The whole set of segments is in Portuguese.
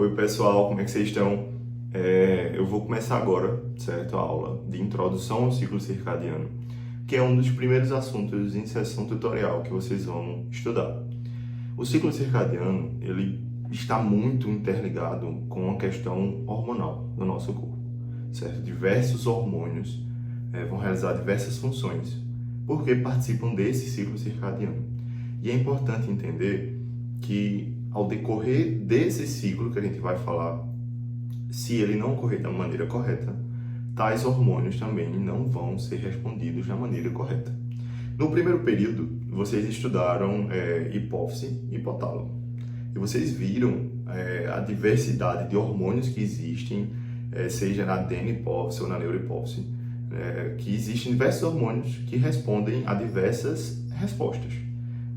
Oi pessoal, como é que vocês estão? Eu vou começar agora, certo? A aula de introdução ao ciclo circadiano, que é um dos primeiros assuntos em sessão tutorial que vocês vão estudar. O ciclo circadiano, ele está muito interligado com a questão hormonal do nosso corpo, certo? Diversos hormônios vão realizar diversas funções, porque participam desse ciclo circadiano. E é importante entender que ao decorrer desse ciclo que a gente vai falar, se ele não ocorrer da maneira correta, tais hormônios também não vão ser respondidos da maneira correta. No primeiro período, vocês estudaram hipófise e hipotálamo. E vocês viram a diversidade de hormônios que existem, seja na adeno-hipófise ou na neurohipófise, que existem diversos hormônios que respondem a diversas respostas.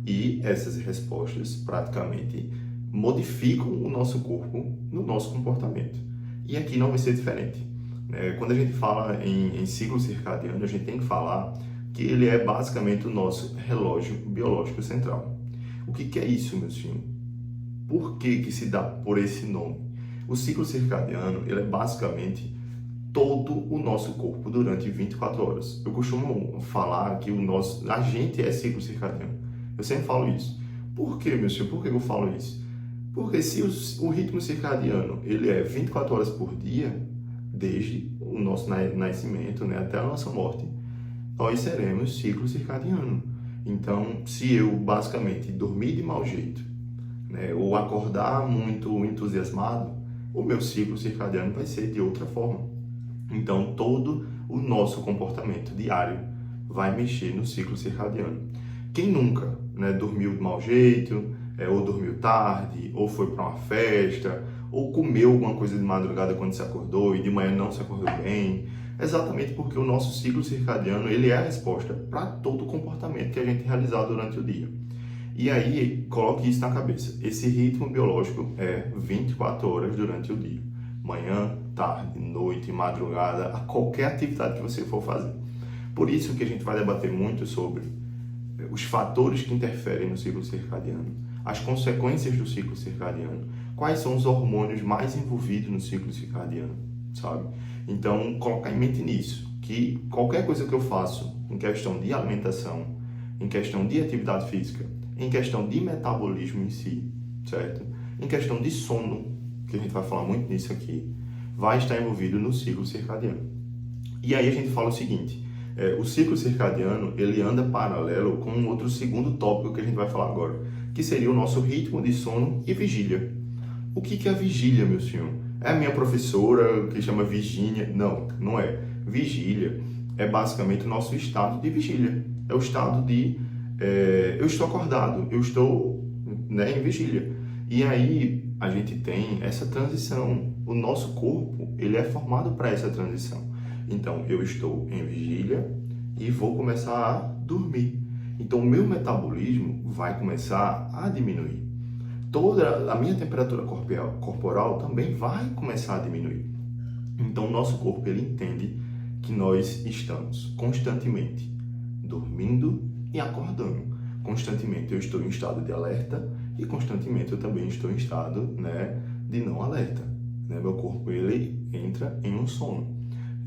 E essas respostas praticamente modificam o nosso corpo no nosso comportamento. E aqui não vai ser diferente. Quando a gente fala em ciclo circadiano, a gente tem que falar que ele é basicamente o nosso relógio biológico central. O que é isso, meus filhos? Por que se dá por esse nome? O ciclo circadiano, ele é basicamente todo o nosso corpo durante 24 horas. Eu costumo falar que a gente é ciclo circadiano. Eu sempre falo isso. Por que, meu senhor? Por que eu falo isso? Porque se o ritmo circadiano ele é 24 horas por dia, desde o nosso nascimento, até a nossa morte, nós seremos ciclo circadiano. Então, se eu basicamente dormir de mau jeito, ou acordar muito entusiasmado, o meu ciclo circadiano vai ser de outra forma. Então, todo o nosso comportamento diário vai mexer no ciclo circadiano. Quem nunca dormiu de mau jeito, ou dormiu tarde, ou foi para uma festa, ou comeu alguma coisa de madrugada quando se acordou e de manhã não se acordou bem, exatamente porque o nosso ciclo circadiano ele é a resposta para todo o comportamento que a gente realizar durante o dia. E aí, coloque isso na cabeça. Esse ritmo biológico é 24 horas durante o dia. Manhã, tarde, noite, madrugada, a qualquer atividade que você for fazer. Por isso que a gente vai debater muito sobre os fatores que interferem no ciclo circadiano, as consequências do ciclo circadiano, quais são os hormônios mais envolvidos no ciclo circadiano, sabe? Então, colocar em mente nisso, que qualquer coisa que eu faço em questão de alimentação, em questão de atividade física, em questão de metabolismo em si, certo? Em questão de sono, que a gente vai falar muito nisso aqui, vai estar envolvido no ciclo circadiano. E aí a gente fala o seguinte, o ciclo circadiano, ele anda paralelo com um outro segundo tópico que a gente vai falar agora, que seria o nosso ritmo de sono e vigília. O que é a vigília, meu senhor? É a minha professora que chama Virgínia? Não, não é. Vigília é basicamente o nosso estado de vigília. É o estado de eu estou acordado, eu estou em vigília. E aí a gente tem essa transição. O nosso corpo, ele é formado para essa transição. Então, eu estou em vigília e vou começar a dormir. Então, o meu metabolismo vai começar a diminuir. Toda a minha temperatura corporal também vai começar a diminuir. Então, o nosso corpo ele entende que nós estamos constantemente dormindo e acordando. Constantemente eu estou em estado de alerta e constantemente eu também estou em estado de não alerta. Meu corpo ele entra em um sono.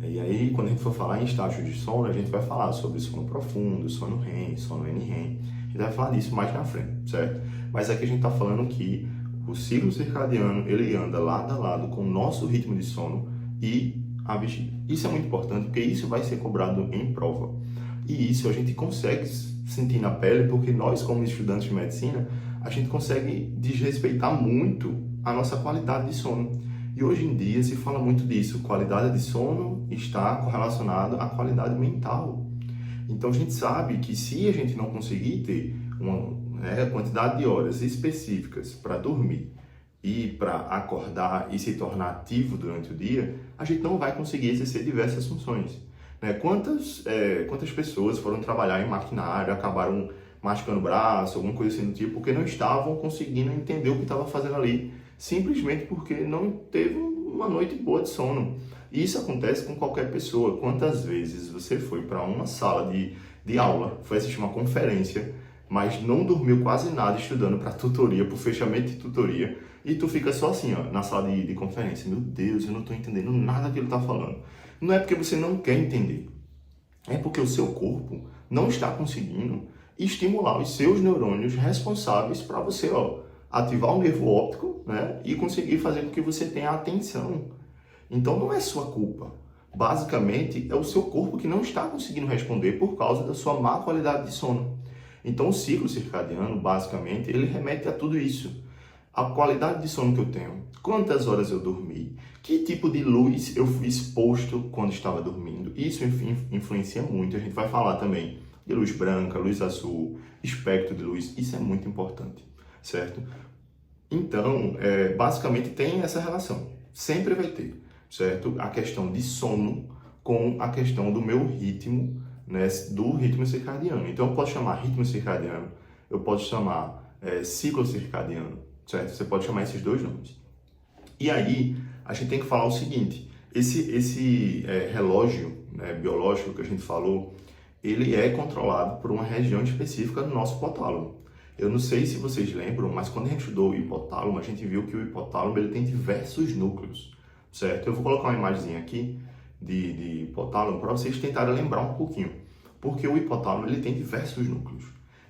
E aí, quando a gente for falar em estágios de sono, a gente vai falar sobre sono profundo, sono REM, sono NREM. A gente vai falar disso mais na frente, certo? Mas aqui a gente está falando que o ciclo circadiano, ele anda lado a lado com o nosso ritmo de sono e a vigília. Isso é muito importante, porque isso vai ser cobrado em prova. E isso a gente consegue sentir na pele, porque nós, como estudantes de medicina, a gente consegue desrespeitar muito a nossa qualidade de sono. E hoje em dia se fala muito disso, qualidade de sono está correlacionada à qualidade mental. Então a gente sabe que se a gente não conseguir ter uma quantidade de horas específicas para dormir e para acordar e se tornar ativo durante o dia, a gente não vai conseguir exercer diversas funções. Quantas pessoas foram trabalhar em maquinário, acabaram machucando o braço, alguma coisa assim do tipo, porque não estavam conseguindo entender o que estava fazendo ali, simplesmente porque não teve uma noite boa de sono. E isso acontece com qualquer pessoa. Quantas vezes você foi para uma sala de aula, foi assistir uma conferência mas não dormiu quase nada estudando para tutoria, para o fechamento de tutoria, e tu fica só assim, ó, na sala de conferência. Meu Deus, eu não estou entendendo nada que ele está falando. Não é porque você não quer entender, é porque o seu corpo não está conseguindo estimular os seus neurônios responsáveis para você, ó, ativar o nervo óptico, né, e conseguir fazer com que você tenha atenção. Então não é sua culpa. Basicamente, é o seu corpo que não está conseguindo responder por causa da sua má qualidade de sono. Então o ciclo circadiano, basicamente, ele remete a tudo isso. A qualidade de sono que eu tenho, quantas horas eu dormi, que tipo de luz eu fui exposto quando estava dormindo. Isso influencia muito. A gente vai falar também de luz branca, luz azul, espectro de luz. Isso é muito importante, certo? Então, basicamente tem essa relação. Sempre vai ter, certo? A questão de sono com a questão do meu ritmo, né? Do ritmo circadiano. Então, eu posso chamar ritmo circadiano, eu posso chamar ciclo circadiano, certo? Você pode chamar esses dois nomes. E aí, a gente tem que falar o seguinte, esse relógio, né, biológico que a gente falou, ele é controlado por uma região específica do nosso hipotálamo. Eu não sei se vocês lembram, mas quando a gente estudou o hipotálamo, a gente viu que o hipotálamo ele tem diversos núcleos, certo? Eu vou colocar uma imagem aqui de hipotálamo para vocês tentarem lembrar um pouquinho, porque o hipotálamo ele tem diversos núcleos.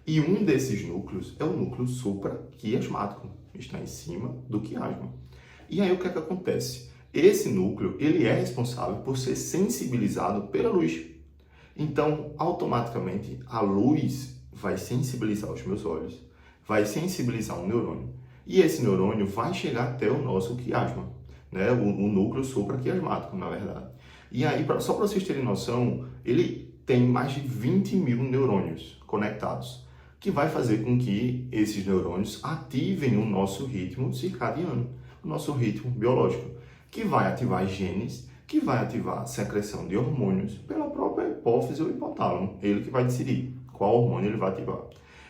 E um desses núcleos é o núcleo supraquiasmático, está em cima do quiasma. E aí o que é que acontece? Esse núcleo ele é responsável por ser sensibilizado pela luz. Então, automaticamente, a luz vai sensibilizar os meus olhos, vai sensibilizar um neurônio, e esse neurônio vai chegar até o nosso quiasma, né? o núcleo supraquiasmático, na verdade. E aí, só para vocês terem noção, ele tem mais de 20 mil neurônios conectados, que vai fazer com que esses neurônios ativem o nosso ritmo circadiano, o nosso ritmo biológico, que vai ativar genes, que vai ativar a secreção de hormônios pela própria hipófise ou hipotálamo, ele que vai decidir qual hormônio ele vai ativar.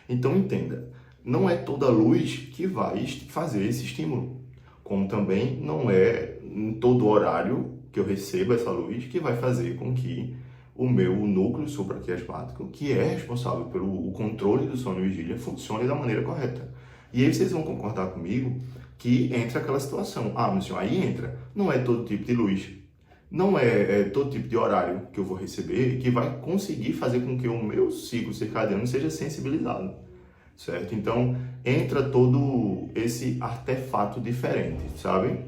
Então entenda, não é toda luz que vai fazer esse estímulo, como também não é em todo horário que eu recebo essa luz que vai fazer com que o meu núcleo supraquiasmático, que é responsável pelo controle do sono e vigília, funcione da maneira correta. E aí vocês vão concordar comigo que entra aquela situação. Ah, mas aí entra, não é todo tipo de luz, não é todo tipo de horário que eu vou receber que vai conseguir fazer com que o meu ciclo circadiano seja sensibilizado, certo? Então, entra todo esse artefato diferente, sabe?